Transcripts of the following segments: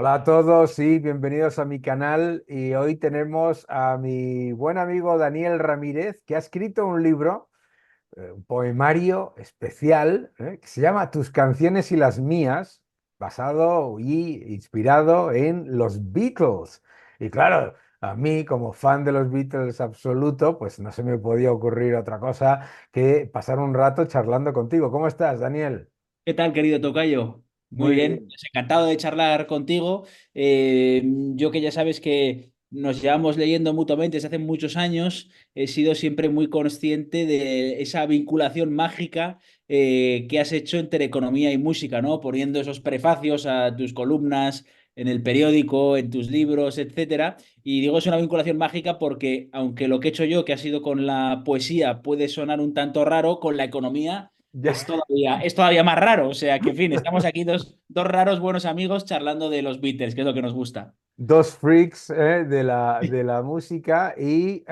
Hola a todos y bienvenidos a mi canal. Y hoy tenemos a mi buen amigo Daniel Ramírez, que ha escrito un libro, un poemario especial, que se llama Tus canciones y las mías, basado y inspirado en los Beatles. Y claro, a mí como fan de los Beatles absoluto, pues no se me podía ocurrir otra cosa que pasar un rato charlando contigo. ¿Cómo estás, Daniel? ¿Qué tal, querido tocayo? Muy Muy bien, bien. pues encantado de charlar contigo. Yo que ya sabes que nos llevamos leyendo mutuamente desde hace muchos años, he sido siempre muy consciente de esa vinculación mágica que has hecho entre economía y música, ¿no? Poniendo esos prefacios a tus columnas en el periódico, en tus libros, etcétera. Y digo, es una vinculación mágica porque, aunque lo que he hecho yo, que ha sido con la poesía, puede sonar un tanto raro, con la economía Ya. es todavía más raro. O sea que, en fin, estamos aquí dos raros buenos amigos charlando de los Beatles, que es lo que nos gusta. Dos freaks de la música y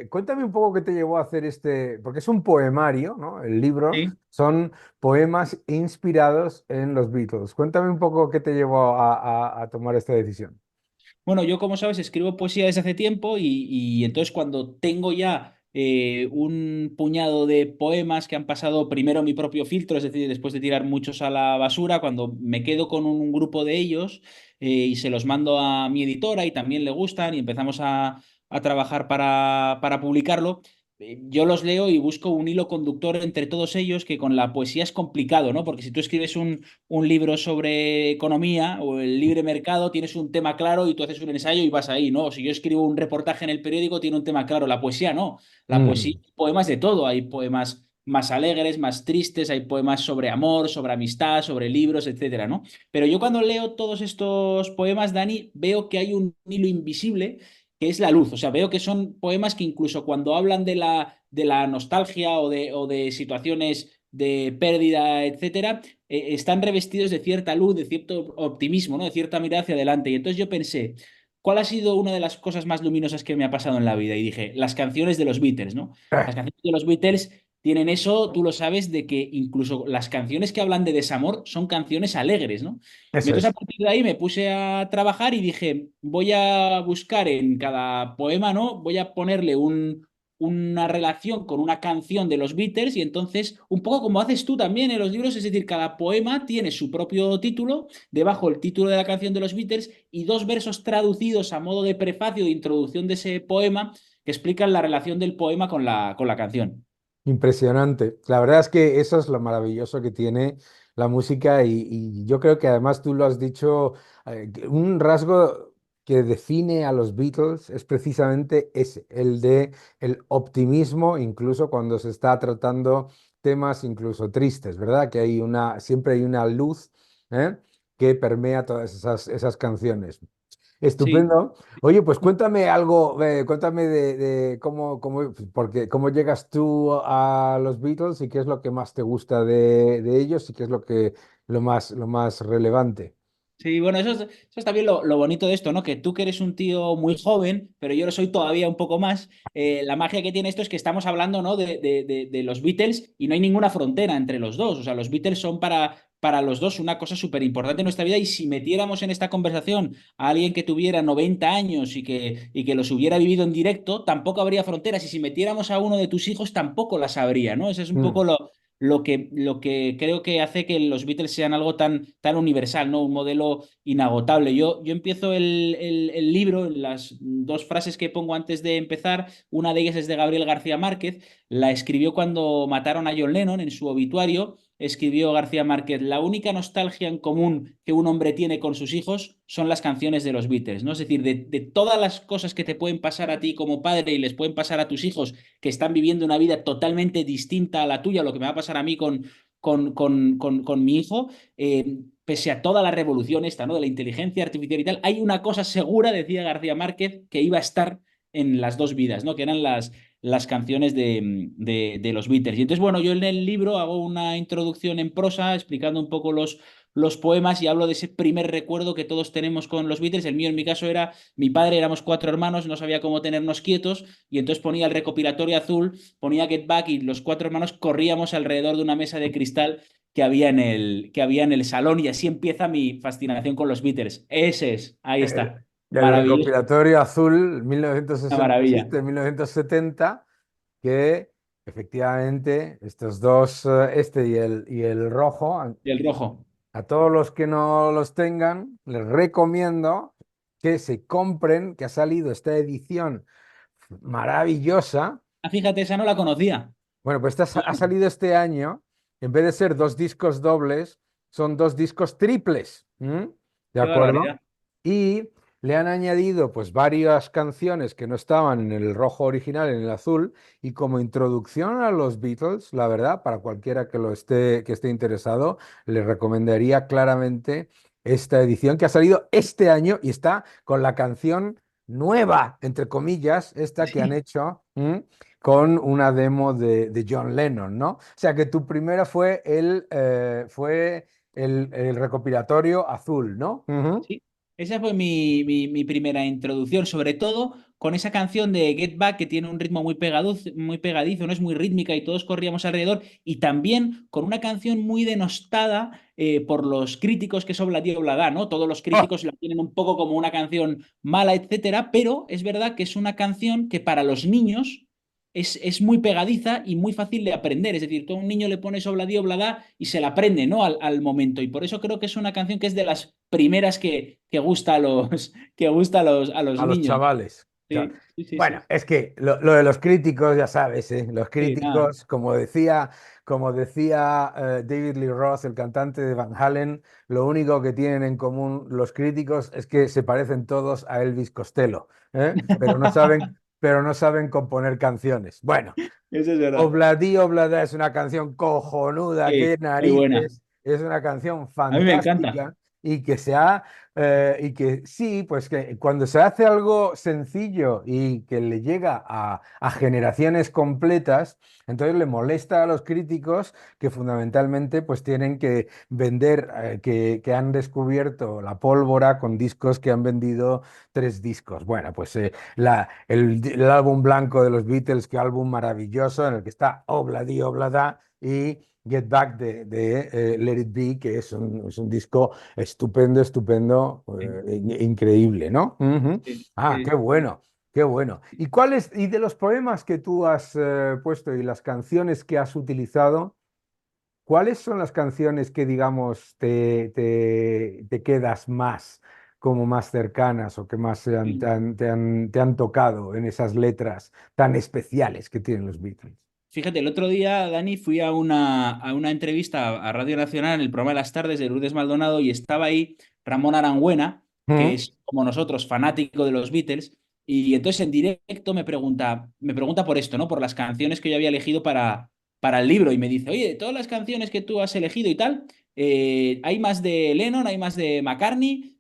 cuéntame un poco qué te llevó a hacer este, porque es un poemario, ¿no? El libro Sí. son poemas inspirados en los Beatles. Cuéntame un poco qué te llevó a tomar esta decisión. Bueno, yo, como sabes, escribo poesía desde hace tiempo y entonces cuando tengo ya un puñado de poemas que han pasado primero mi propio filtro, es decir, después de tirar muchos a la basura, cuando me quedo con un grupo de ellos y se los mando a mi editora y también le gustan y empezamos a trabajar para publicarlo. Yo los leo y busco un hilo conductor entre todos ellos que con la poesía es complicado, ¿no? Porque si tú escribes un libro sobre economía o el libre mercado, tienes un tema claro y tú haces un ensayo y vas ahí, ¿no? O si yo escribo un reportaje en el periódico, tiene un tema claro. La poesía no. La poesía, Mm. poemas de todo. Hay poemas más alegres, más tristes, hay poemas sobre amor, sobre amistad, sobre libros, etcétera, ¿no? Pero yo cuando leo todos estos poemas, Dani, veo que hay un hilo invisible que es la luz. O sea, veo que son poemas que incluso cuando hablan de la nostalgia o de situaciones de pérdida, etcétera, están revestidos de cierta luz, de cierto optimismo, ¿no? De cierta mirada hacia adelante. Y entonces yo pensé, ¿cuál ha sido una de las cosas más luminosas que me ha pasado en la vida? Y dije, las canciones de los Beatles, ¿no? Las canciones de los Beatles tienen eso, tú lo sabes, de que incluso las canciones que hablan de desamor son canciones alegres, ¿no? Y Eso entonces a es. partir de ahí me puse a trabajar y dije, voy a buscar en cada poema, ¿no? Voy a ponerle una relación con una canción de los Beatles y entonces, un poco como haces tú también en los libros, es decir, cada poema tiene su propio título, debajo el título de la canción de los Beatles y dos versos traducidos a modo de prefacio de introducción de ese poema que explican la relación del poema con la canción. Impresionante. La verdad es que eso es lo maravilloso que tiene la música y yo creo que además tú lo has dicho, que un rasgo que define a los Beatles es precisamente ese, el de el optimismo, incluso cuando se está tratando temas incluso tristes, ¿verdad? Que siempre hay una luz, ¿eh? Que permea todas esas canciones. Sí. Estupendo. Oye, pues cuéntame algo, cuéntame de cómo llegas tú a los Beatles y qué es lo que más te gusta de ellos y qué es lo más relevante. Sí, bueno, eso es también lo bonito de esto, ¿no? Que tú que eres un tío muy joven, pero yo lo soy todavía un poco más, la magia que tiene esto es que estamos hablando, ¿no? De los Beatles y no hay ninguna frontera entre los dos. O sea, los Beatles son para los dos una cosa súper importante en nuestra vida y si metiéramos en esta conversación a alguien que tuviera 90 años y que los hubiera vivido en directo, tampoco habría fronteras. Y si metiéramos a uno de tus hijos, tampoco las habría, ¿no? Ese es un Mm. poco lo que creo que hace que los Beatles sean algo tan universal, ¿no? Un modelo inagotable. Yo empiezo el libro, en las dos frases que pongo antes de empezar, una de ellas es de Gabriel García Márquez, la escribió cuando mataron a John Lennon en su obituario. Escribió García Márquez, la única nostalgia en común que un hombre tiene con sus hijos son las canciones de los Beatles, ¿no? Es decir, de todas las cosas que te pueden pasar a ti como padre y les pueden pasar a tus hijos que están viviendo una vida totalmente distinta a la tuya, lo que me va a pasar a mí con mi hijo, pese a toda la revolución esta, ¿no? De la inteligencia artificial y tal, hay una cosa segura, decía García Márquez, que iba a estar en las dos vidas, ¿no? Que eran las canciones de los Beatles. Y entonces, bueno, yo en el libro hago una introducción en prosa explicando un poco los poemas y hablo de ese primer recuerdo que todos tenemos con los Beatles. El mío, en mi caso, era mi padre, éramos cuatro hermanos, no sabía cómo tenernos quietos y entonces ponía el recopilatorio azul, ponía Get Back y los cuatro hermanos corríamos alrededor de una mesa de cristal que había en el salón y así empieza mi fascinación con los Beatles. Ese es, ahí El, está. el Maravilloso, recopilatorio azul una maravilla. 1967-1970, que efectivamente estos dos, este y el rojo, Y el rojo. a todos los que no los tengan, les recomiendo que se compren, que ha salido esta edición maravillosa. Ah, fíjate, esa no la conocía. Bueno, pues esta ha salido este año, en vez de ser dos discos dobles, son dos discos triples. ¿M? ¿De Qué acuerdo? barbaridad. Y le han añadido pues varias canciones que no estaban en el rojo original, en el azul, y como introducción a los Beatles, la verdad, para cualquiera que esté interesado, le recomendaría claramente esta edición que ha salido este año y está con la canción nueva, entre comillas, esta que han Sí. hecho. Con una demo de John Lennon, ¿no? O sea que tu primera fue el recopilatorio azul, ¿no? Ujú. Sí, esa fue mi primera introducción, sobre todo con esa canción de Get Back que tiene un ritmo muy pegadizo, no es muy rítmica y todos corríamos alrededor, y también con una canción muy denostada por los críticos que es Obladi Oblada, ¿no? Todos los ¡Ah! críticos la tienen un poco como una canción mala, etcétera, pero es verdad que es una canción que para los niños es muy pegadiza y muy fácil de aprender. Es decir, tú a un niño le pones Obladi Oblada y se la aprende, ¿no? Al momento. Y por eso creo que es una canción que es de las primeras que gusta a los, que gusta a los A los niños. chavales. Sí, sí, sí, Bueno, sí. es que lo de los críticos, ya sabes, ¿eh? Los Sí, nada. críticos, como decía David Lee Roth, el cantante de Van Halen, lo único que tienen en común los críticos es que se parecen todos a Elvis Costello, ¿eh? Pero no saben componer canciones. Bueno, Eso es verdad. Obladí Oblada es una canción cojonuda, qué Sí, muy buena. narices, es una canción A mí me encanta. fantástica y que sí, pues que cuando se hace algo sencillo y que le llega a generaciones completas, entonces le molesta a los críticos que fundamentalmente pues tienen que vender, que han descubierto la pólvora con discos que han vendido tres discos. Bueno, pues el álbum blanco de los Beatles, qué álbum maravilloso en el que está Obladi Oblada y Get Back de Let It Be, que es un disco estupendo, estupendo, Sí, increíble, ¿no? Ujú. sí, Ah, sí, qué bueno, qué bueno. ¿Y de los poemas que tú has puesto y las canciones que has utilizado? ¿Cuáles son las canciones que, digamos, te quedas más, como más cercanas o que más sí. te han tocado en esas letras tan especiales que tienen los Beatles? Fíjate, el otro día, Dani, fui a una entrevista a Radio Nacional en el programa de las tardes de Lourdes Maldonado y estaba ahí Ramón Arangüena, que Mm. es como nosotros, fanático de los Beatles, y entonces en directo me pregunta por esto, ¿no? Por las canciones que yo había elegido para el libro y me dice, oye, de todas las canciones que tú has elegido y tal, hay más de Lennon, hay más de McCartney,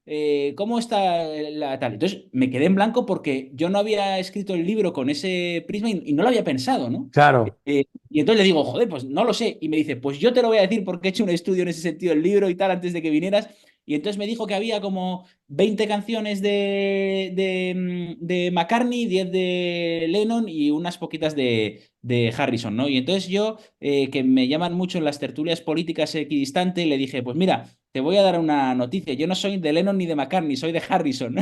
¿cómo está la tal? Entonces me quedé en blanco porque yo no había escrito el libro con ese prisma y no lo había pensado, ¿no? Claro, Y entonces le digo, joder, pues no lo sé. Y me dice, pues yo te lo voy a decir porque he hecho un estudio en ese sentido del libro y tal antes de que vinieras. Y entonces me dijo que había como 20 canciones de McCartney, 10 de Lennon y unas poquitas de Harrison, ¿no? Y entonces yo, que me llaman mucho en las tertulias políticas equidistante, le dije, pues mira, te voy a dar una noticia. Yo no soy de Lennon ni de McCartney, soy de Harrison.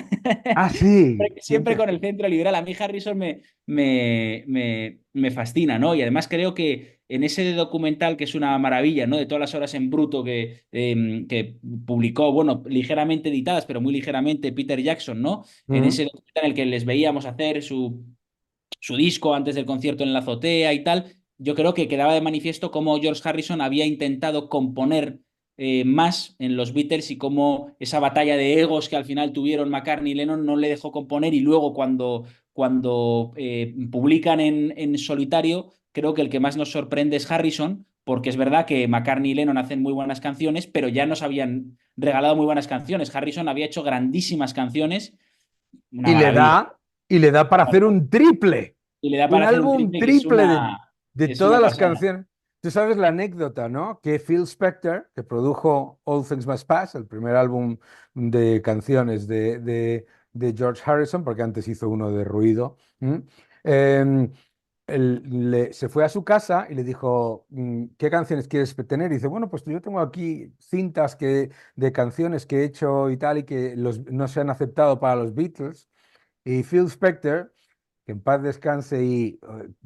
ah, sí. Siempre con el centro liberal. A mí Harrison me fascina, ¿no? Y además creo que en ese documental, que es una maravilla, ¿no? De todas las horas en bruto que publicó, bueno, ligeramente editadas, pero muy ligeramente, Peter Jackson, ¿no? En Mm. ese documental en el que les veíamos hacer su disco antes del concierto en la azotea y tal, yo creo que quedaba de manifiesto cómo George Harrison había intentado componer más en los Beatles y cómo esa batalla de egos que al final tuvieron McCartney y Lennon no le dejó componer y luego cuando publican en solitario, creo que el que más nos sorprende es Harrison, porque es verdad que McCartney y Lennon hacen muy buenas canciones, pero ya nos habían regalado muy buenas canciones. Harrison había hecho grandísimas canciones, una Y le maravilla. da, y le da para hacer un triple. Y le da Un para hacer un álbum triple triple de es una todas las pasada. canciones. Tú sabes la anécdota, ¿no? Que Phil Spector, que produjo All Things Must Pass, el primer álbum de canciones de George Harrison, porque antes hizo uno de Ruido, ¿m? Em, se fue a su casa y le dijo, ¿qué canciones quieres tener? Y dice, bueno, pues yo tengo aquí cintas de canciones que he hecho y tal y que no se han aceptado para los Beatles. Y Phil Spector, que en paz descanse y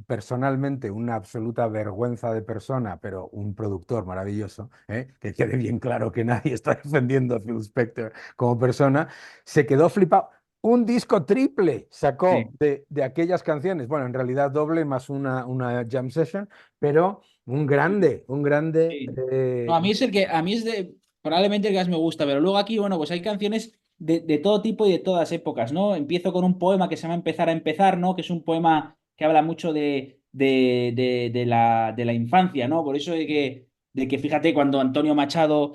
personalmente una absoluta vergüenza de persona, pero un productor maravilloso, que quede bien claro que nadie está defendiendo a Phil Spector como persona, se quedó flipado. Un disco triple sacó Sí, de aquellas canciones, bueno, en realidad doble más una jam session, pero un grande. sí. No, a mí es probablemente el que más me gusta, pero luego aquí, bueno, pues hay canciones de todo tipo y de todas épocas, ¿no? Empiezo con un poema que se llama Empezar a empezar, ¿no? Que es un poema que habla mucho de la infancia, ¿no? Por eso de que fíjate, cuando Antonio Machado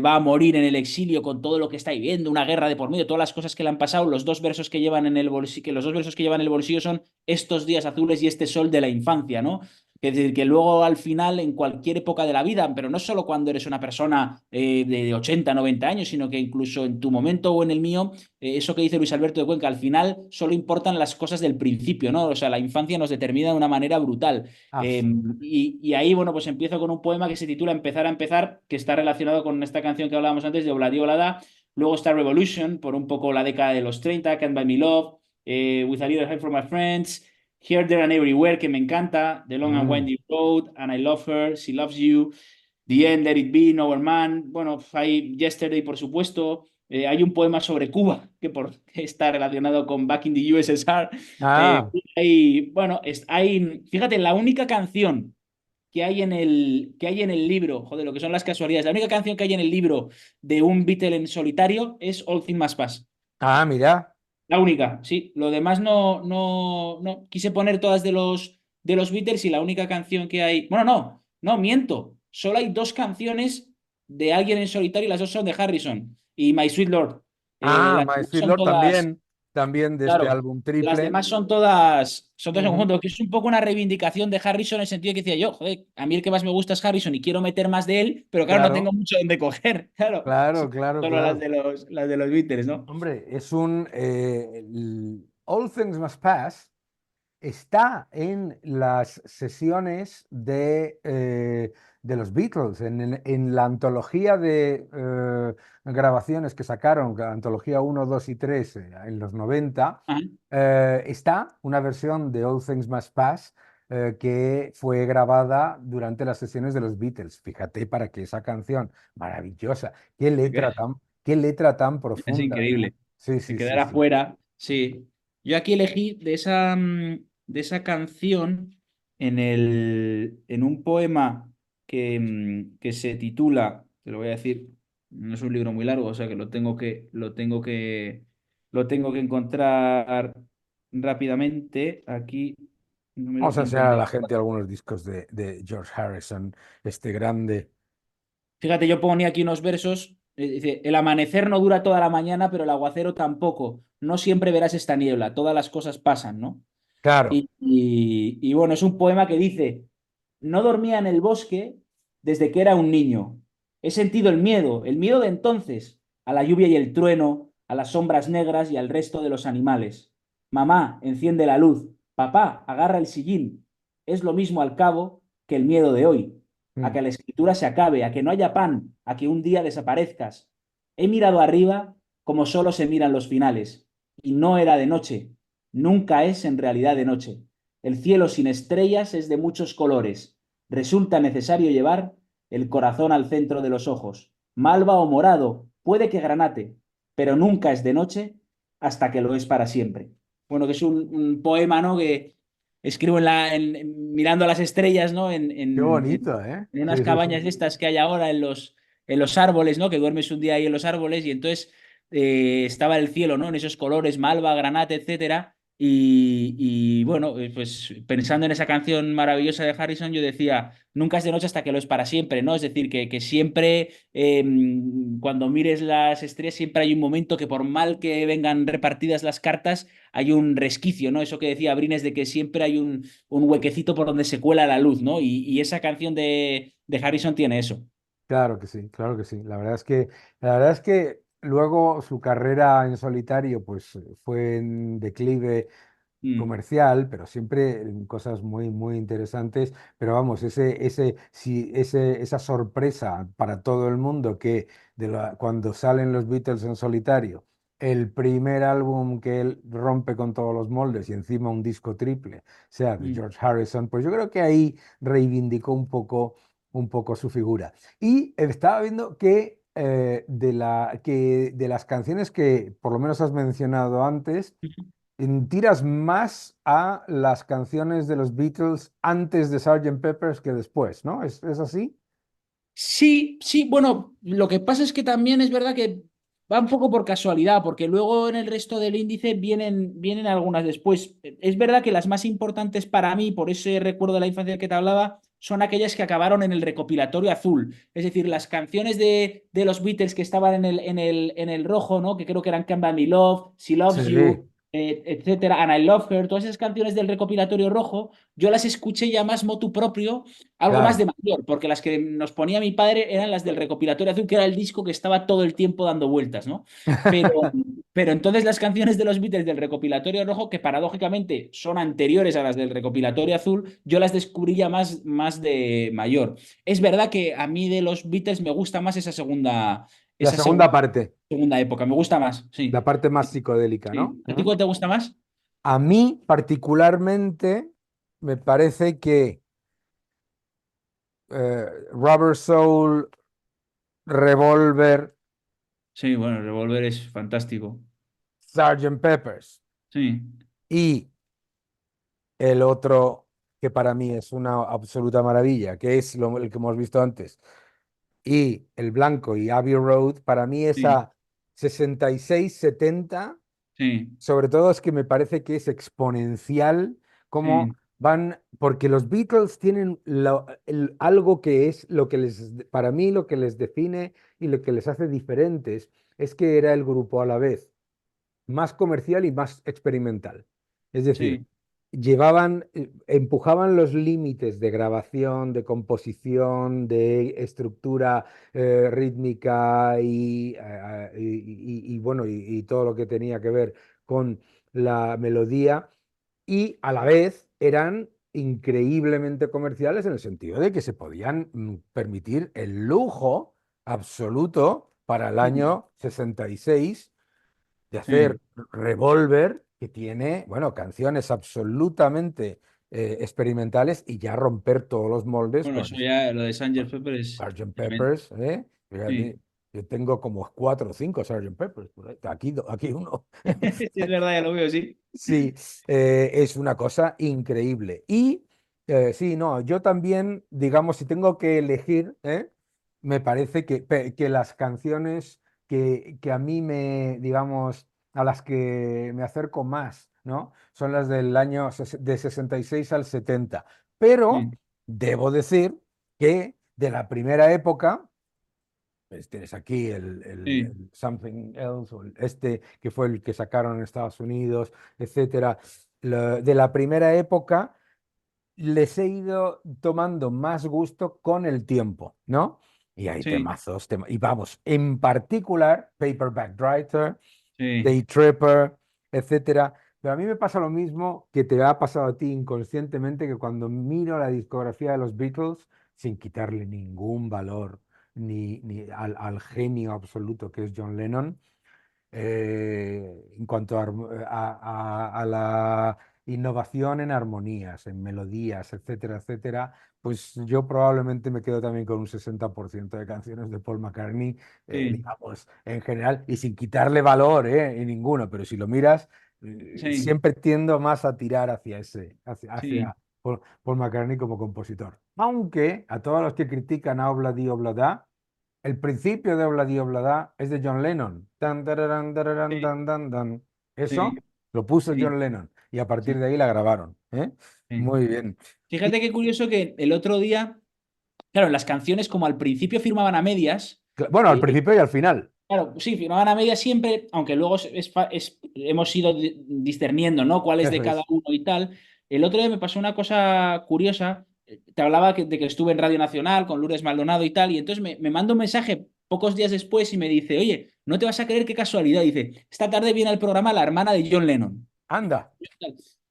va a morir en el exilio con todo lo que está viviendo, una guerra de por medio, todas las cosas que le han pasado, los dos versos que llevan en el bolsillo, que los dos versos que llevan en el bolsillo son estos días azules y este sol de la infancia, ¿no? Es decir, que luego al final, en cualquier época de la vida, pero no solo cuando eres una persona de 80, 90 años, sino que incluso en tu momento o en el mío, eso que dice Luis Alberto de Cuenca, al final solo importan las cosas del principio, ¿no? O sea, la infancia nos determina de una manera brutal. Absoluto. Y ahí, bueno, pues empiezo con un poema que se titula Empezar a empezar, que está relacionado con esta canción que hablábamos antes de Obladi Oblada. Luego está Revolution, por un poco la década de los 30, Can't Buy Me Love, With a Little Help from My Friends. Here, There and Everywhere, que me encanta, The Long and Mm. Winding Road, And I Love Her, She Loves You, The End, Let It Be, Nowhere Man, bueno, hay Yesterday, por supuesto, hay un poema sobre Cuba, que está relacionado con Back in the USSR. Ah, Bueno, fíjate, la única canción que hay en el libro, joder, lo que son las casualidades, la única canción que hay en el libro de un Beatle en solitario es All Things Must Pass. mira. La única, sí. Lo demás no. Quise poner todas de los Beatles y la única canción que hay. Bueno, no, miento. Solo hay dos canciones de alguien en solitario y las dos son de Harrison y My Sweet Lord. Las My demás Sweet son Lord todas, también de este claro. álbum Las triple. demás son todas en Ujú. conjunto, que es un poco una reivindicación de Harrison en el sentido que decía yo, joder, a mí el que más me gusta es Harrison y quiero meter más de él, pero claro, no tengo Claro, mucho donde coger. Claro, claro, claro, solo las claro. de los Beatles, ¿no? Hombre, All Things Must Pass está en las sesiones de los Beatles, en la antología de grabaciones que sacaron, la antología uno 2 y 3 en los 90. Ajá. Está una versión de All Things Must Pass que fue grabada durante las sesiones de los Beatles. Fíjate para que esa canción maravillosa, qué letra tan Es profunda, ¿no? increíble. Sí, Se sí, sí, quedara sí. fuera. Sí. Yo aquí elegí de esa canción en un poema que se titula, te lo voy a decir, no es un libro muy largo, o sea que lo tengo que encontrar rápidamente. Aquí no me lo Vamos a pinta enseñar en a la negro. gente algunos discos de George Harrison, este grande. Fíjate, yo ponía aquí unos versos. Dice, el amanecer no dura toda la mañana, pero el aguacero tampoco. No siempre verás esta niebla, todas las cosas pasan, ¿no? Claro. Y bueno, es un poema que dice, no dormía en el bosque desde que era un niño. He sentido el miedo de entonces, a la lluvia y el trueno, a las sombras negras y al resto de los animales. Mamá, enciende la luz. Papá, agarra el sillín. Es lo mismo al cabo que el miedo de hoy, a Mm. que la escritura se acabe, a que no haya pan, a que un día desaparezcas. He mirado arriba como solo se miran los finales, y no era de noche, nunca es en realidad de noche. El cielo sin estrellas es de muchos colores. Resulta necesario llevar el corazón al centro de los ojos. Malva o morado, puede que granate, pero nunca es de noche hasta que lo es para siempre. Bueno, que es un poema, ¿no? Que escribo mirando a las estrellas, ¿no? En, Qué en- en- bonito, ¿eh? en unas Sí, sí, sí. cabañas de estas que hay ahora en los árboles, ¿no? Que duermes un día ahí en los árboles y entonces estaba el cielo, ¿no? En esos colores, malva, granate, etcétera. Y bueno, pues pensando en esa canción maravillosa de Harrison, yo decía, nunca es de noche hasta que lo es para siempre, ¿no? Es decir, que siempre, cuando mires las estrellas, siempre hay un momento que por mal que vengan repartidas las cartas, hay un resquicio, ¿no? Eso que decía Brines de que siempre hay un huequecito por donde se cuela la luz, ¿no? Y esa canción de Harrison tiene eso. Claro que sí, claro que sí. La verdad es que luego su carrera en solitario pues fue en declive Mm, comercial, pero siempre en cosas muy, muy interesantes. Pero vamos, esa sorpresa para todo el mundo que cuando salen los Beatles en solitario, el primer álbum que él rompe con todos los moldes y encima un disco triple, sea de mm, George Harrison, pues yo creo que ahí reivindicó un poco su figura. Y estaba viendo que, que de las canciones que por lo menos has mencionado antes, tiras más a las canciones de los Beatles antes de Sgt. Peppers que después, ¿no? Es así? Sí, sí, bueno, lo que pasa es que también es verdad que va un poco por casualidad, porque luego en el resto del índice vienen algunas después. Es verdad que las más importantes para mí, por ese recuerdo de la infancia que te hablaba, son aquellas que acabaron en el recopilatorio azul. Es decir, las canciones de los Beatles que estaban en el rojo, ¿no? Que creo que eran Can't Buy Me Love, She Sí. Loves You, etcétera, And I Love Her, todas esas canciones del recopilatorio rojo, yo las escuché ya más motu propio, algo más de Claro. mayor, porque las que nos ponía mi padre eran las del recopilatorio azul, que era el disco que estaba todo el tiempo dando vueltas, ¿no? Pero, pero entonces las canciones de los Beatles del recopilatorio rojo, que paradójicamente son anteriores a las del recopilatorio azul, yo las descubrí ya más de mayor. Es verdad que a mí de los Beatles me gusta más La esa segunda segunda, parte, segunda época, me gusta más, la sí. parte más psicodélica, ¿no? Sí. ¿A ti cuál te gusta más? A mí particularmente me parece que Rubber Soul, Revolver, Sí, bueno, Revolver es fantástico. Sgt. Peppers Sí, y el otro que para mí es una absoluta maravilla, que es el que hemos visto antes, y el blanco y Abbey Road, para mí sí, esa 66-70, sí, sobre todo es que me parece que es exponencial cómo sí, van, porque los Beatles tienen algo que es lo que para mí lo que les define y lo que les hace diferentes, es que era el grupo a la vez más comercial y más experimental. Es decir, sí. empujaban los límites de grabación, de composición, de estructura rítmica y bueno, y todo lo que tenía que ver con la melodía, y a la vez eran increíblemente comerciales en el sentido de que se podían permitir el lujo absoluto para el Mm, año 66 de hacer sí. Revolver, que tiene, bueno, canciones absolutamente experimentales y ya romper todos los moldes Bueno, con eso ya, lo de Sanger Pepper es Sgt. tremendo. Peppers, ¿eh? Sí. Fíjate, yo tengo como 4 o 5 Sgt. Peppers, por ahí. Aquí uno. Sí, es verdad, ya lo veo, sí. Sí, es una cosa increíble. Y sí, no, yo también, digamos, si tengo que elegir, me parece que las canciones que a mí digamos, a las que me acerco más, ¿no? Son las del año de 66 al 70. Pero Sí, debo decir que de la primera época, pues tienes aquí sí, el Something Else, o este que fue el que sacaron en Estados Unidos, etcétera. De la primera época les he ido tomando más gusto con el tiempo, ¿no? Y hay sí, temazos, y vamos, en particular, Paperback Writer, sí, Day Tripper, etcétera. Pero a mí me pasa lo mismo que te ha pasado a ti inconscientemente, que cuando miro la discografía de los Beatles, sin quitarle ningún valor ni al genio absoluto que es John Lennon, en cuanto a la innovación en armonías, en melodías, etcétera, etcétera, pues yo probablemente me quedo también con un 60% de canciones de Paul McCartney, sí, digamos, en general, y sin quitarle valor, en ninguno, pero si lo miras, sí, siempre tiendo más a tirar sí, hacia Paul McCartney como compositor. Aunque a todos los que critican a Obladi Oblada, el principio de Obladi Oblada es de John Lennon. Tan, tararán, tararán, sí, dan, dan, dan. sí, Eso lo puso sí, John Lennon y a partir sí, de ahí la grabaron, ¿eh? sí. Muy bien. Y, Fíjate qué curioso que el otro día, claro, las canciones como al principio firmaban a medias, bueno, al eh, principio y al final. claro, sí, firmaban a medias siempre, aunque luego hemos ido discerniendo, ¿no? Cuál es de Eso cada es. uno y tal. El otro día me pasó una cosa curiosa. Te hablaba de que estuve en Radio Nacional con Lourdes Maldonado y tal, y entonces me manda un mensaje pocos días después y me dice, oye, no te vas a creer qué casualidad. Dice, esta tarde viene al programa la hermana de John Lennon. Anda.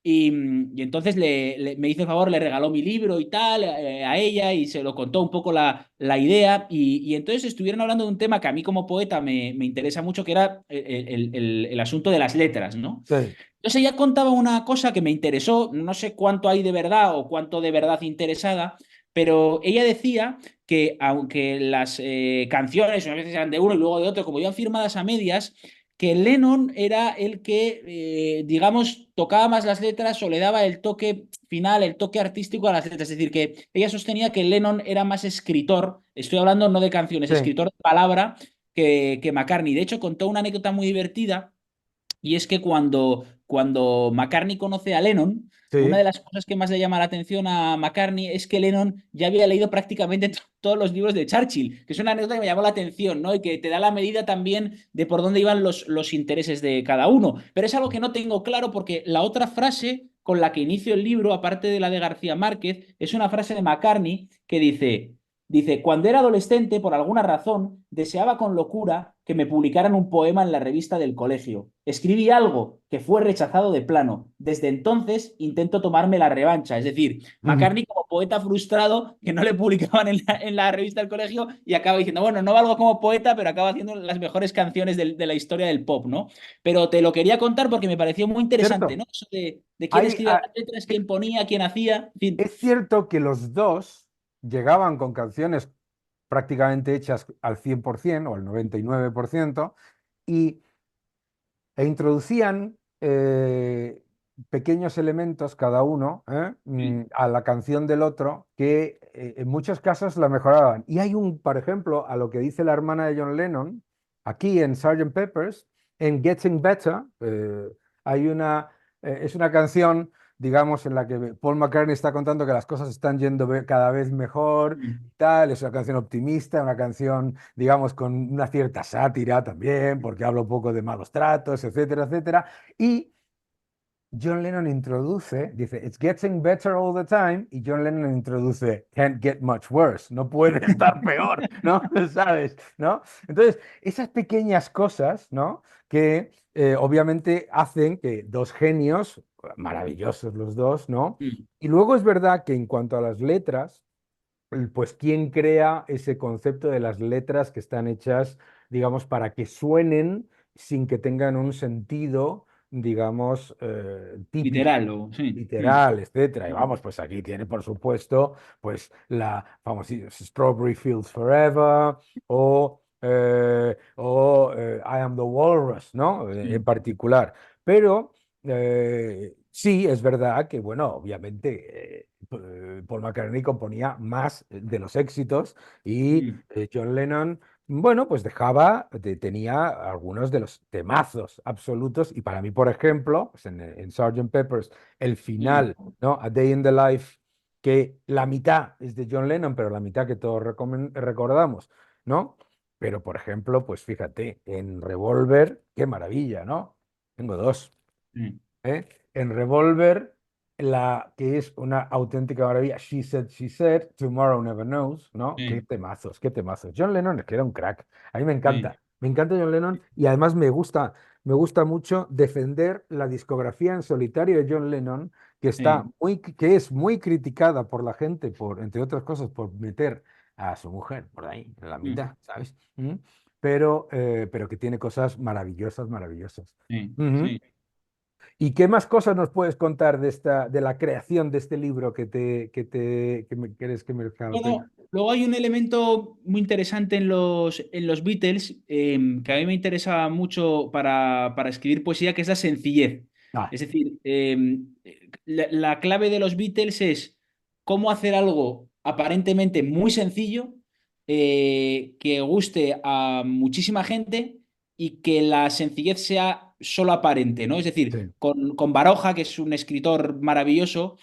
Y entonces me hizo el favor, le regaló mi libro y tal a ella y se lo contó un poco la idea. Y entonces estuvieron hablando de un tema que a mí como poeta me interesa mucho, que era el asunto de las letras, ¿no? Sí. Entonces ella contaba una cosa que me interesó, no sé cuánto hay de verdad o cuánto de verdad interesada, pero ella decía que aunque las canciones a veces eran de uno y luego de otro, como iban firmadas a medias, que Lennon era el que, digamos, tocaba más las letras o le daba el toque final, el toque artístico a las letras. Es decir, que ella sostenía que Lennon era más escritor, estoy hablando no de canciones, Sí, escritor de palabra que McCartney. De hecho, contó una anécdota muy divertida y es que cuando McCartney conoce a Lennon, una sí. de las cosas que más le llama la atención a McCartney es que Lennon ya había leído prácticamente todos los libros de Churchill, que es una anécdota que me llamó la atención, ¿no? Y que te da la medida también de por dónde iban los intereses de cada uno. Pero es algo que no tengo claro porque la otra frase con la que inicio el libro, aparte de la de García Márquez, es una frase de McCartney que dice, cuando era adolescente, por alguna razón, deseaba con locura que me publicaran un poema en la revista del colegio. Escribí algo que fue rechazado de plano. Desde entonces intento tomarme la revancha. Es decir, Ujú. McCartney como poeta frustrado que no le publicaban en la revista del colegio y acaba diciendo, bueno, no valgo como poeta, pero acaba haciendo las mejores canciones de la historia del pop, ¿no? Pero te lo quería contar porque me pareció muy interesante, Cierto. ¿no? Eso de quién Hay, escribía ah, las letras, quién ponía, quién hacía, en fin. es cierto que los dos llegaban con canciones prácticamente hechas al 100% o al 99% y introducían pequeños elementos cada uno Sí, a la canción del otro que en muchos casos la mejoraban. Y hay por ejemplo, a lo que dice la hermana de John Lennon, aquí en Sgt. Pepper's, en Getting Better, es una canción, digamos, en la que Paul McCartney está contando que las cosas están yendo cada vez mejor. Tal, es una canción optimista, una canción, digamos, con una cierta sátira también, porque habla un poco de malos tratos, etcétera, etcétera. Y John Lennon introduce, dice, It's getting better all the time, y John Lennon introduce, Can't get much worse, no puede estar peor, ¿no? ¿Sabes? ¿No? Entonces, esas pequeñas cosas, ¿no? Que obviamente hacen que dos genios, maravillosos los dos, ¿no? Mm. Y luego es verdad que en cuanto a las letras, pues quién crea ese concepto de las letras que están hechas, digamos, para que suenen sin que tengan un sentido, digamos, típico, Literal, o sí. literal, etcétera. Y vamos, pues aquí tiene, por supuesto, pues la famosísima Strawberry Fields Forever o I Am the Walrus, ¿no? En Mm. particular. Pero sí, es verdad que, bueno, obviamente Paul McCartney componía más de los éxitos y Mm. John Lennon, bueno, pues tenía algunos de los temazos absolutos y para mí, por ejemplo, pues en Sgt. Pepper's, el final, Mm. ¿no? A Day in the Life, que la mitad es de John Lennon, pero la mitad que todos recordamos, ¿no? Pero, por ejemplo, pues fíjate, en Revolver, qué maravilla, ¿no? Tengo dos. Mm. ¿Eh? En Revolver, la que es una auténtica maravilla, She Said, Tomorrow Never Knows, ¿no? Qué Sí, temazos, qué temazos. John Lennon es que era un crack. A mí sí, me encanta John Lennon y además me gusta mucho defender la discografía en solitario de John Lennon, sí. que es muy criticada por la gente, entre otras cosas, por meter a su mujer por ahí, en la Mm. mitad, ¿sabes? ¿Mm? Pero que tiene cosas maravillosas, maravillosas. Sí, Ujú. sí. ¿Y qué más cosas nos puedes contar de la creación de este libro quieres que merezca la pena? Luego hay un elemento muy interesante en los Beatles que a mí me interesa mucho para escribir poesía, que es la sencillez. Ah, Es decir, la clave de los Beatles es cómo hacer algo aparentemente muy sencillo, que guste a muchísima gente y que la sencillez sea solo aparente, ¿no? Es decir, sí. con Baroja, que es un escritor maravilloso,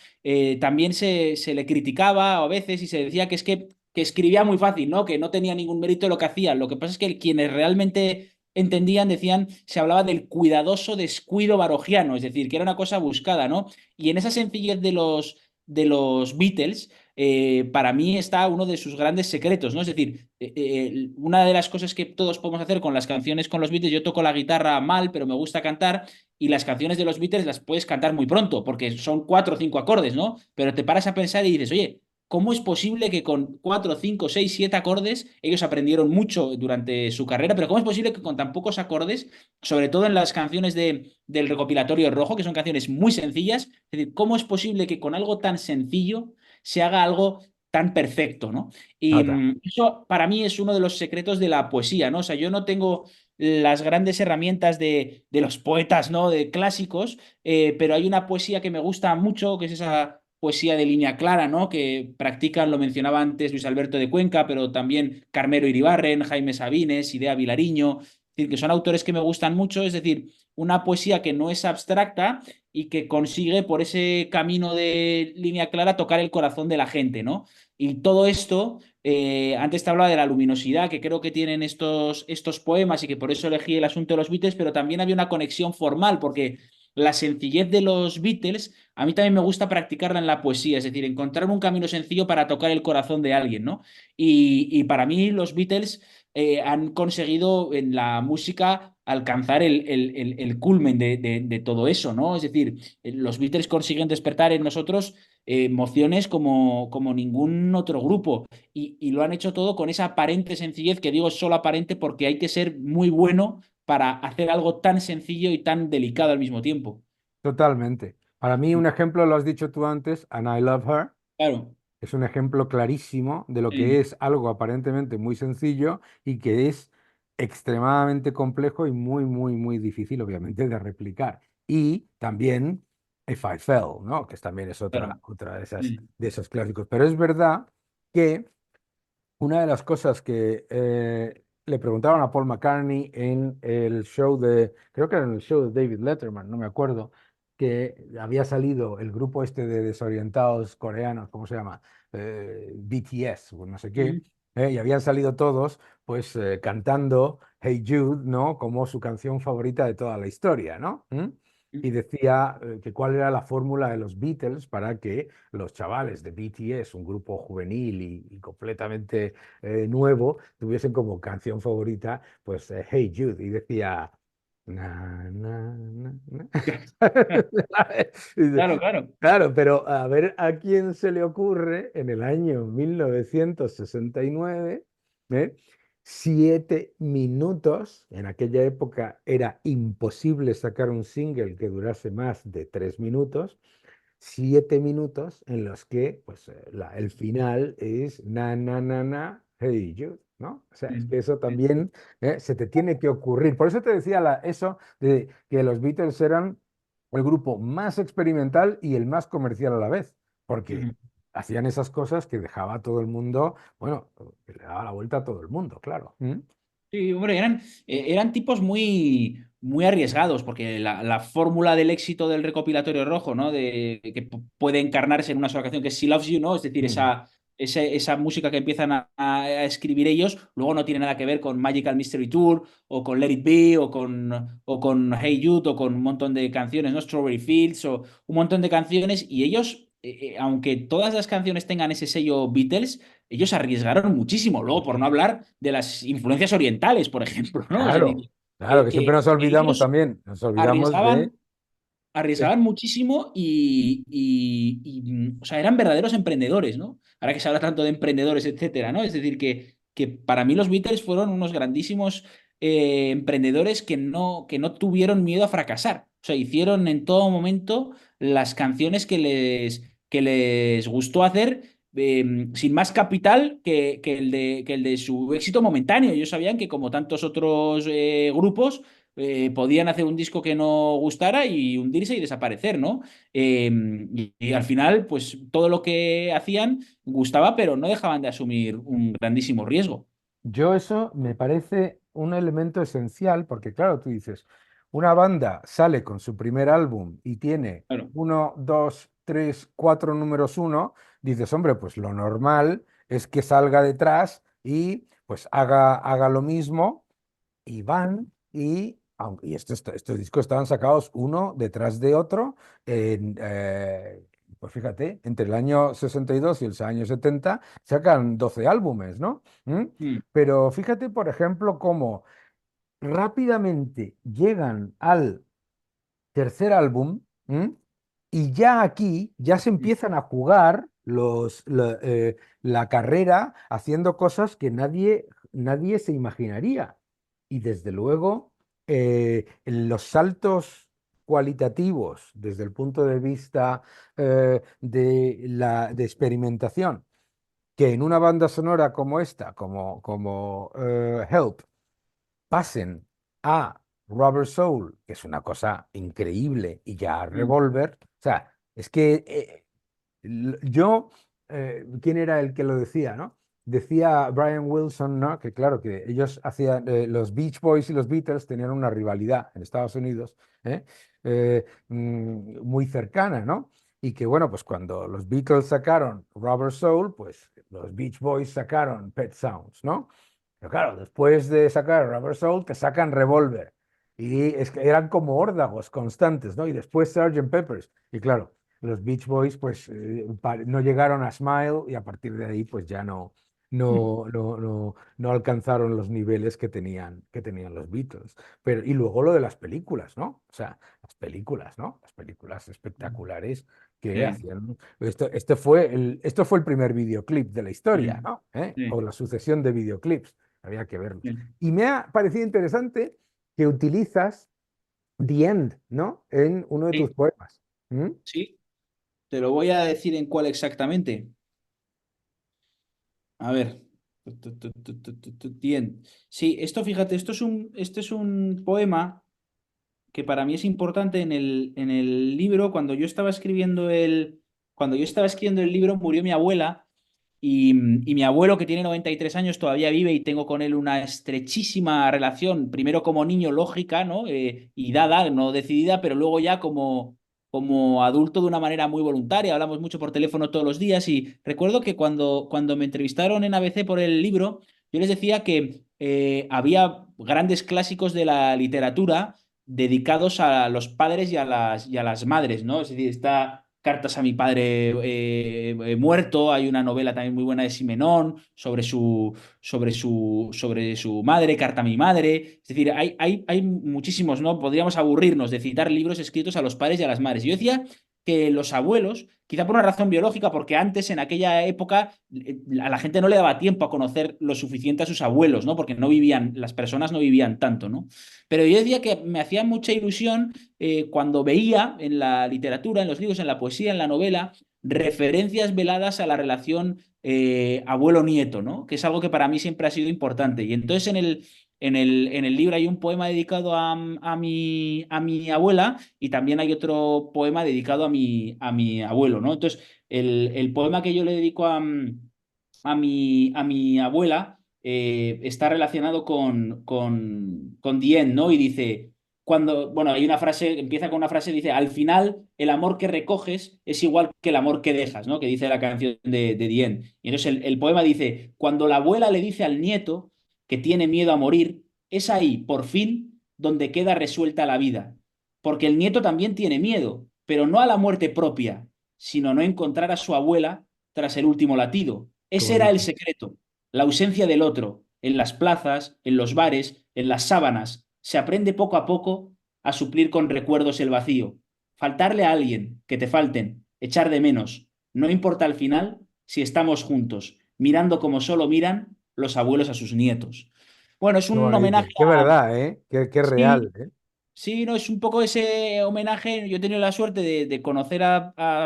también se le criticaba a veces y se decía que escribía muy fácil, ¿no? Que no tenía ningún mérito lo que hacía. Lo que pasa es que quienes realmente entendían decían, se hablaba del cuidadoso descuido barogiano, es decir, que era una cosa buscada, ¿no? Y en esa sencillez de los Beatles, para mí está uno de sus grandes secretos, ¿no? Es decir, una de las cosas que todos podemos hacer con las canciones con los Beatles, yo toco la guitarra mal, pero me gusta cantar, y las canciones de los Beatles las puedes cantar muy pronto, porque son 4 o 5 acordes, ¿no? Pero te paras a pensar y dices, oye, ¿cómo es posible que con 4, 5, 6, 7 acordes ellos aprendieron mucho durante su carrera? Pero ¿cómo es posible que con tan pocos acordes, sobre todo en las canciones del recopilatorio rojo, que son canciones muy sencillas, es decir, ¿cómo es posible que con algo tan sencillo se haga algo tan perfecto, ¿no? Y Nota. eso para mí es uno de los secretos de la poesía, ¿no? O sea, yo no tengo las grandes herramientas de los poetas, ¿no? De clásicos, pero hay una poesía que me gusta mucho, que es esa poesía de línea clara, ¿no? Que practican, lo mencionaba antes Luis Alberto de Cuenca, pero también Carmelo Iribarren, Jaime Sabines, Idea Vilariño, es decir, que son autores que me gustan mucho, es decir, una poesía que no es abstracta y que consigue por ese camino de línea clara tocar el corazón de la gente, ¿no? Y todo esto, antes te hablaba de la luminosidad que creo que tienen estos poemas y que por eso elegí el asunto de los Beatles, pero también había una conexión formal, porque la sencillez de los Beatles, a mí también me gusta practicarla en la poesía, es decir, encontrar un camino sencillo para tocar el corazón de alguien, ¿no? Y para mí los Beatles han conseguido en la música alcanzar el culmen de todo eso, ¿no? Es decir, los Beatles consiguen despertar en nosotros emociones como ningún otro grupo y lo han hecho todo con esa aparente sencillez, que digo solo aparente porque hay que ser muy bueno para hacer algo tan sencillo y tan delicado al mismo tiempo. Totalmente. Para mí, un ejemplo, lo has dicho tú antes, And I Love Her, Claro. es un ejemplo clarísimo de lo que Sí, es algo aparentemente muy sencillo y que es extremadamente complejo y muy, muy, muy difícil, obviamente, de replicar. Y también If I Fell, ¿no? Que también es claro. otra Mm, de esos clásicos. Pero es verdad que una de las cosas que le preguntaron a Paul McCartney en el show creo que era en el show de David Letterman, no me acuerdo, que había salido el grupo este de desorientados coreanos, ¿cómo se llama? BTS, o no sé qué, mm, y habían salido todos pues cantando Hey Jude, ¿no? Como su canción favorita de toda la historia, ¿no? mm, Y decía que cuál era la fórmula de los Beatles para que los chavales de BTS, un grupo juvenil y completamente nuevo, tuviesen como canción favorita, pues Hey Jude, y decía... Na, na, na, na. Y dice, claro, claro. claro, pero a ver a quién se le ocurre en el año 1969, ¿eh? 7 minutos, en aquella época era imposible sacar un single que durase más de 3 minutos, 7 minutos en los que pues, el final es na, na, na, na, hey you, ¿no? O sea, es Mm, que eso sí, también se te tiene que ocurrir. Por eso te decía eso de que los Beatles eran el grupo más experimental y el más comercial a la vez, porque ujú. hacían esas cosas que dejaba a todo el mundo, bueno, que le daba la vuelta a todo el mundo, claro. ¿Mm? Sí, hombre, eran tipos muy arriesgados, porque la fórmula del éxito del recopilatorio rojo, ¿no? De que puede encarnarse en una sola canción, que es She Loves You, ¿no? Es decir, Mm. esa música que empiezan a escribir ellos, luego no tiene nada que ver con Magical Mystery Tour, o con Let It Be, o con Hey Jude, o con un montón de canciones, ¿no? Strawberry Fields, o un montón de canciones, y ellos, aunque todas las canciones tengan ese sello Beatles, ellos arriesgaron muchísimo. Luego, por no hablar de las influencias orientales, por ejemplo, ¿no? Es Claro, decir, claro, que siempre nos que olvidamos ellos también, nos olvidamos de... arriesgaban, arriesgaban muchísimo o sea, eran verdaderos emprendedores, ¿no? Ahora que se habla tanto de emprendedores, etcétera, ¿no? Es decir, que para mí los Beatles fueron unos grandísimos emprendedores que no tuvieron miedo a fracasar. O sea, hicieron en todo momento las canciones que les gustó hacer. Sin más capital que el de su éxito momentáneo. Ellos sabían que, como tantos otros grupos, podían hacer un disco que no gustara y hundirse y desaparecer, ¿no? Y al final, pues todo lo que hacían gustaba, pero no dejaban de asumir un grandísimo riesgo. Yo eso me parece un elemento esencial porque, claro, tú dices, una banda sale con su primer álbum y tiene Claro. uno, dos, tres, cuatro números uno, dices, hombre, pues lo normal es que salga detrás y pues haga lo mismo y van y estos discos estaban sacados uno detrás de otro, pues fíjate, entre el año 62 y el año 70 sacan 12 álbumes, ¿no? ¿Mm? Mm, Pero fíjate, por ejemplo, cómo rápidamente llegan al tercer álbum, ¿m? Y ya aquí ya se empiezan a jugar la carrera haciendo cosas que nadie se imaginaría. Y desde luego, los saltos cualitativos desde el punto de vista de experimentación, que en una banda sonora como esta, como Help, pasen a Rubber Soul, que es una cosa increíble, y ya a Mm. Revolver. O sea, es que yo, ¿quién era el que lo decía, no? Decía Brian Wilson, ¿no? Que claro, que ellos hacían, los Beach Boys y los Beatles tenían una rivalidad en Estados Unidos, ¿eh? Muy cercana, ¿no? Y que bueno, pues cuando los Beatles sacaron Rubber Soul, pues los Beach Boys sacaron Pet Sounds, ¿no? Pero claro, después de sacar Rubber Soul, te sacan Revolver. Y es que eran como órdagos constantes, ¿no? Y después Sgt. Peppers. Y claro, los Beach Boys pues no llegaron a Smile y a partir de ahí pues ya no alcanzaron los niveles que tenían los Beatles. Pero, y luego lo de las películas, ¿no? O sea, las películas, ¿no? Las películas espectaculares que Sí, hacían. Esto fue el primer videoclip de la historia, sí, ¿no? ¿Eh? O sí, la sucesión de videoclips. Había que verlos. sí. Y me ha parecido interesante que utilizas The End, ¿no? En uno de tus Sí, poemas. ¿Mm? sí. Te lo voy a decir en cuál exactamente. A ver. Bien. Sí, esto, fíjate, este es un poema que para mí es importante en el libro. Cuando yo estaba escribiendo el libro, murió mi abuela y mi abuelo, que tiene 93 años, todavía vive y tengo con él una estrechísima relación, primero como niño lógica, ¿no? Y dada, no decidida, pero luego ya como adulto de una manera muy voluntaria. Hablamos mucho por teléfono todos los días y recuerdo que cuando me entrevistaron en ABC por el libro, yo les decía que había grandes clásicos de la literatura dedicados a los padres y a las madres, ¿no? Es decir, está Cartas a mi padre muerto, hay una novela también muy buena de Simenón sobre su madre, Carta a mi madre. Es decir, hay muchísimos, ¿no? Podríamos aburrirnos de citar libros escritos a los padres y a las madres. Yo decía que los abuelos, quizá por una razón biológica, porque antes, en aquella época, a la gente no le daba tiempo a conocer lo suficiente a sus abuelos, ¿no? Porque no vivían, las personas no vivían tanto, ¿no? Pero yo decía que me hacía mucha ilusión cuando veía en la literatura, en los libros, en la poesía, en la novela, referencias veladas a la relación abuelo-nieto, ¿no? Que es algo que para mí siempre ha sido importante. Y entonces en el libro hay un poema dedicado a mi abuela y también hay otro poema dedicado a mi abuelo, ¿no? Entonces, el poema que yo le dedico a mi abuela está relacionado con Dien, ¿no? Y dice, bueno, hay una frase, empieza con una frase, dice, al final el amor que recoges es igual que el amor que dejas, ¿no? Que dice la canción de Dien. Y entonces el poema dice, cuando la abuela le dice al nieto que tiene miedo a morir, es ahí, por fin, donde queda resuelta la vida. Porque el nieto también tiene miedo, pero no a la muerte propia, sino no encontrar a su abuela tras el último latido. Qué Ese era el bonito. secreto, la ausencia del otro, en las plazas, en los bares, en las sábanas. Se aprende poco a poco a suplir con recuerdos el vacío. Faltarle a alguien, que te falten, echar de menos. No importa al final si estamos juntos, mirando como solo miran los abuelos a sus nietos. Bueno, es Qué un bonito. homenaje Qué a... verdad, ¿eh? Qué real, Sí, ¿eh? sí, no, es un poco ese homenaje. Yo he tenido la suerte de conocer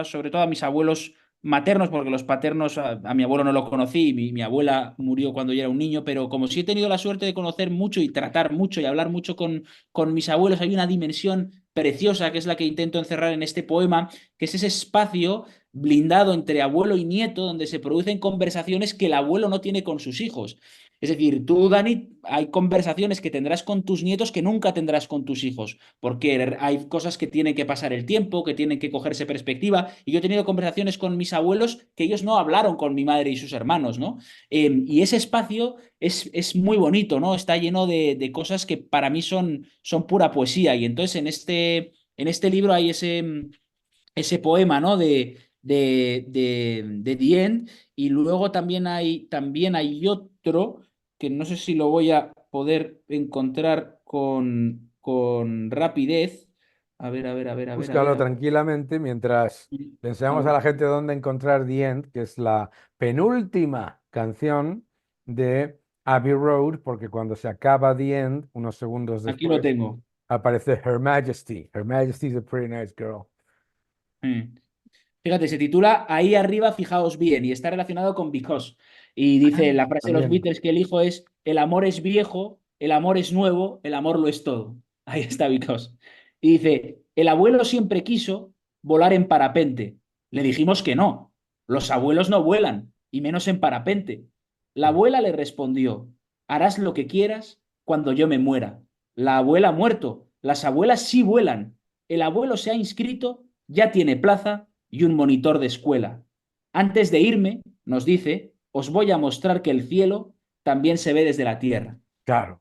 sobre todo a mis abuelos maternos, porque los paternos, a mi abuelo no lo conocí, mi abuela murió cuando yo era un niño, pero como sí he tenido la suerte de conocer mucho y tratar mucho y hablar mucho con mis abuelos, hay una dimensión preciosa que es la que intento encerrar en este poema, que es ese espacio blindado entre abuelo y nieto, donde se producen conversaciones que el abuelo no tiene con sus hijos. Es decir, tú, Dani, hay conversaciones que tendrás con tus nietos que nunca tendrás con tus hijos, porque hay cosas que tienen que pasar el tiempo, que tienen que cogerse perspectiva. Y yo he tenido conversaciones con mis abuelos que ellos no hablaron con mi madre y sus hermanos, ¿no? Y ese espacio es muy bonito, ¿no? Está lleno de cosas que para mí son pura poesía. Y entonces en este libro hay ese poema, ¿no? De The End. Y luego también hay otro que no sé si lo voy a poder encontrar con rapidez. A ver, a ver, a ver, a ver, a ver, Búscalo a ver. tranquilamente mientras le A enseñamos a ver. la gente dónde encontrar The End, que es la penúltima canción de Abbey Road, porque cuando se acaba The End, unos segundos Aquí lo después, tengo. aparece Her Majesty. Her Majesty is a pretty nice girl. Mm. Fíjate, se titula Ahí arriba, fijaos bien, y está relacionado con Because. Y Ah, dice, la frase de los también. Beatles que elijo es, el amor es viejo, el amor es nuevo, el amor lo es todo. Ahí está Because. Y dice, el abuelo siempre quiso volar en parapente. Le dijimos que no, los abuelos no vuelan, y menos en parapente. La abuela le respondió, harás lo que quieras cuando yo me muera. La abuela ha muerto, las abuelas sí vuelan. El abuelo se ha inscrito, ya tiene plaza y un monitor de escuela. Antes de irme, nos dice, os voy a mostrar que el cielo también se ve desde la tierra. Claro,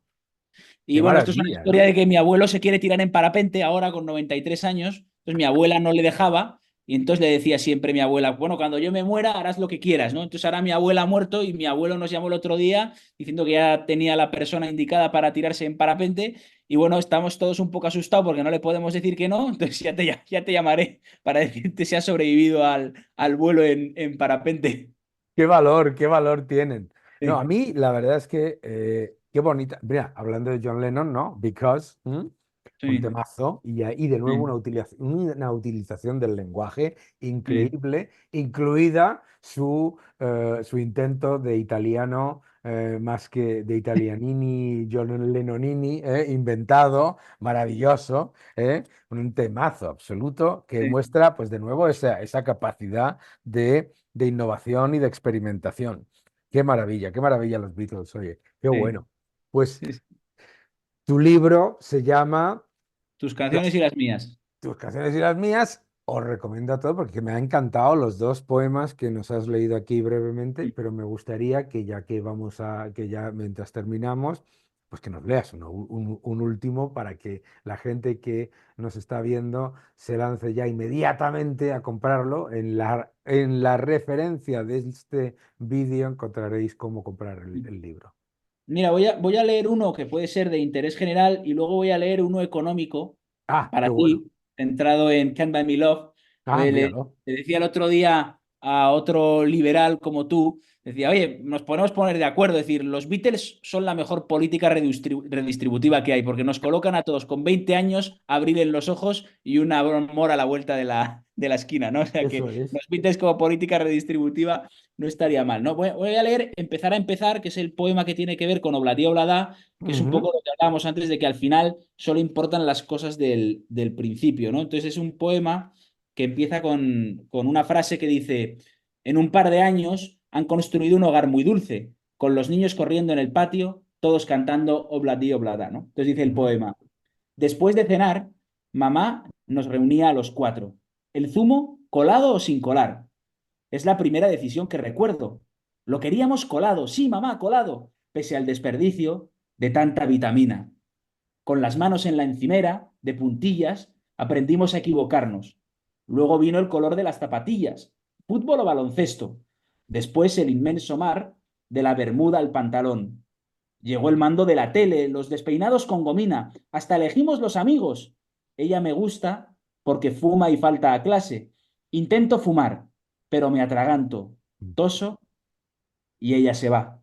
Y qué bueno, esto es una maravilla, historia ¿no? de que mi abuelo se quiere tirar en parapente ahora con 93 años, entonces mi abuela no le dejaba y entonces le decía siempre a mi abuela, bueno, cuando yo me muera harás lo que quieras, ¿no? Entonces ahora mi abuela ha muerto y mi abuelo nos llamó el otro día diciendo que ya tenía la persona indicada para tirarse en parapente y bueno, estamos todos un poco asustados porque no le podemos decir que no, entonces ya te llamaré para decirte si has sobrevivido al vuelo en parapente. Qué valor tienen. No, a Sí, mí la verdad es que qué bonita. Mira, hablando de John Lennon, ¿no? Because, un sí, temazo y ahí de nuevo sí, una utilización del lenguaje sí, increíble, incluida su intento de italiano. Más que de italianini, John Lennonini, inventado, maravilloso, un temazo absoluto que sí, muestra, pues de nuevo, esa capacidad de innovación y de experimentación. Qué maravilla los Beatles, oye, qué sí, bueno. Pues sí, sí. tu libro se llama Tus canciones y las mías. Tus canciones y las mías. Os recomiendo a todos porque me ha encantado los dos poemas que nos has leído aquí brevemente, pero me gustaría que ya que que ya mientras terminamos, pues que nos leas un último para que la gente que nos está viendo se lance ya inmediatamente a comprarlo. En la referencia de este vídeo encontraréis cómo comprar el libro. Mira, voy a leer uno que puede ser de interés general y luego voy a leer uno económico Ah, qué para bueno. ti, centrado en Can't Buy Me Love. Ah, míralo. Le decía el otro día a otro liberal como tú, decía, oye, nos podemos poner de acuerdo, es decir, los Beatles son la mejor política redistributiva que hay, porque nos colocan a todos con 20 años, abrir en los ojos y un amor a la vuelta de la esquina, ¿no? O sea Eso que es. los Beatles como política redistributiva no estaría mal, ¿no? Voy a leer Empezar a empezar, que es el poema que tiene que ver con Obladía Oblada, que es un Ujú, poco lo que hablábamos antes de que al final solo importan las cosas del principio, ¿no? Entonces es un poema que empieza con una frase que dice, en un par de años han construido un hogar muy dulce, con los niños corriendo en el patio, todos cantando Obladí Oblada, ¿no? Entonces dice el ujú. poema, después de cenar, mamá nos reunía a los cuatro. ¿El zumo colado o sin colar? Es la primera decisión que recuerdo. Lo queríamos colado, sí, mamá, colado, pese al desperdicio de tanta vitamina. Con las manos en la encimera, de puntillas, aprendimos a equivocarnos. Luego vino el color de las zapatillas, fútbol o baloncesto. Después el inmenso mar, de la bermuda al pantalón. Llegó el mando de la tele, los despeinados con gomina, hasta elegimos los amigos. Ella me gusta porque fuma y falta a clase. Intento fumar, pero me atraganto, toso y ella se va.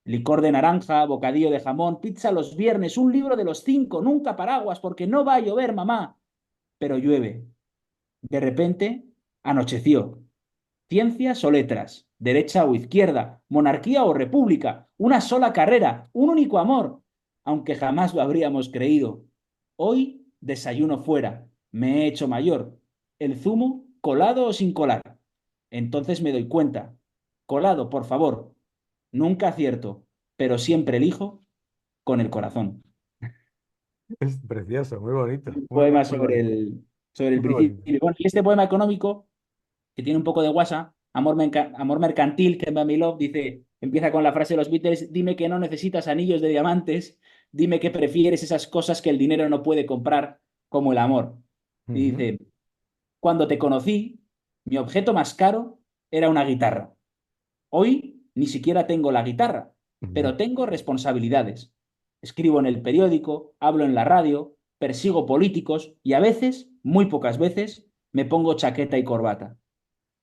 Licor de naranja, bocadillo de jamón, pizza los viernes, un libro de los cinco, nunca paraguas porque no va a llover, mamá. Pero llueve. De repente, anocheció. Ciencias o letras, derecha o izquierda, monarquía o república, una sola carrera, un único amor, aunque jamás lo habríamos creído. Hoy desayuno fuera, me he hecho mayor. El zumo, colado o sin colar. Entonces me doy cuenta. Colado, por favor. Nunca acierto, pero siempre elijo con el corazón. Es precioso, muy bonito, Un poema muy bonito, sobre el muy bonito. principio. Bueno, y este poema económico que tiene un poco de guasa, amor mercantil, que en My Love dice, empieza con la frase de los Beatles, dime que no necesitas anillos de diamantes, dime que prefieres esas cosas que el dinero no puede comprar, como el amor. Y Ujú, dice, cuando te conocí, mi objeto más caro era una guitarra. Hoy ni siquiera tengo la guitarra, ujú. pero tengo responsabilidades. Escribo en el periódico, hablo en la radio, persigo políticos y a veces, muy pocas veces, me pongo chaqueta y corbata.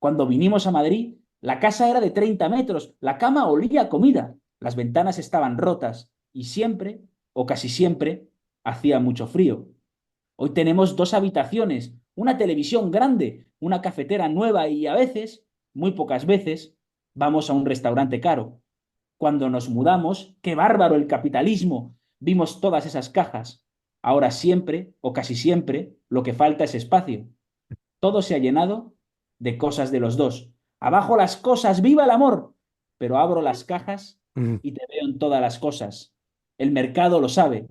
Cuando vinimos a Madrid, la casa era de 30 metros, la cama olía a comida, las ventanas estaban rotas y siempre, o casi siempre, hacía mucho frío. Hoy tenemos dos habitaciones, una televisión grande, una cafetera nueva y a veces, muy pocas veces, vamos a un restaurante caro. Cuando nos mudamos, qué bárbaro el capitalismo. Vimos todas esas cajas. Ahora siempre, o casi siempre, lo que falta es espacio. Todo se ha llenado de cosas de los dos. Abajo las cosas, viva el amor. Pero abro las cajas Mm. y te veo en todas las cosas. El mercado lo sabe.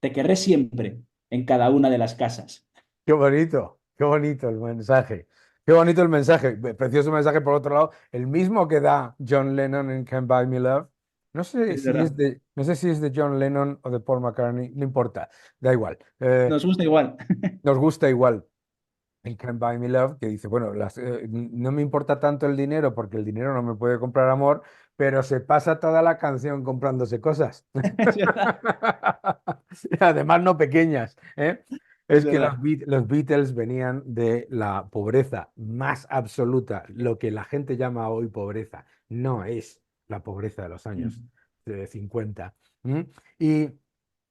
Te querré siempre en cada una de las casas. Qué bonito el mensaje. Qué bonito el mensaje. Precioso mensaje por otro lado, el mismo que da John Lennon en Can't Buy Me Love. Es verdad. No sé si es de John Lennon o de Paul McCartney, no importa, da igual. Nos gusta igual. Nos gusta igual. En Can't Buy Me Love, que dice, bueno, no me importa tanto el dinero porque el dinero no me puede comprar amor, pero se pasa toda la canción comprándose cosas. Es verdad. Y además no pequeñas, ¿eh? Es Es que verdad. Los Beatles venían de la pobreza más absoluta, lo que la gente llama hoy pobreza, no es la pobreza de los años 50. ¿M? Y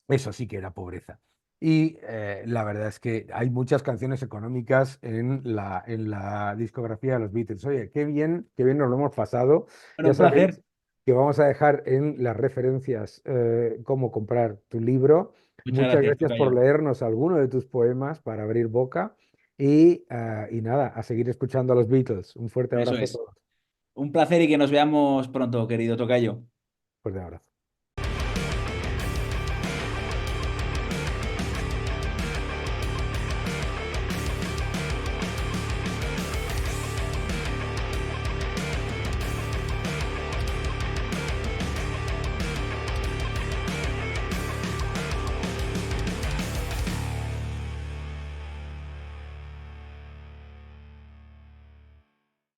eso sí que era pobreza. Y la verdad es que hay muchas canciones económicas en en la discografía de los Beatles. Oye, qué bien nos lo hemos pasado. Bueno, Ya un placer. sabéis que vamos a dejar en las referencias cómo comprar tu libro. Muchas Muchas gracias, gracias por Tocayo. leernos alguno de tus poemas para abrir boca. Y nada, a seguir escuchando a los Beatles. Un fuerte Eso abrazo a es. todos. Un placer y que nos veamos pronto, querido Tocayo. Fuerte abrazo.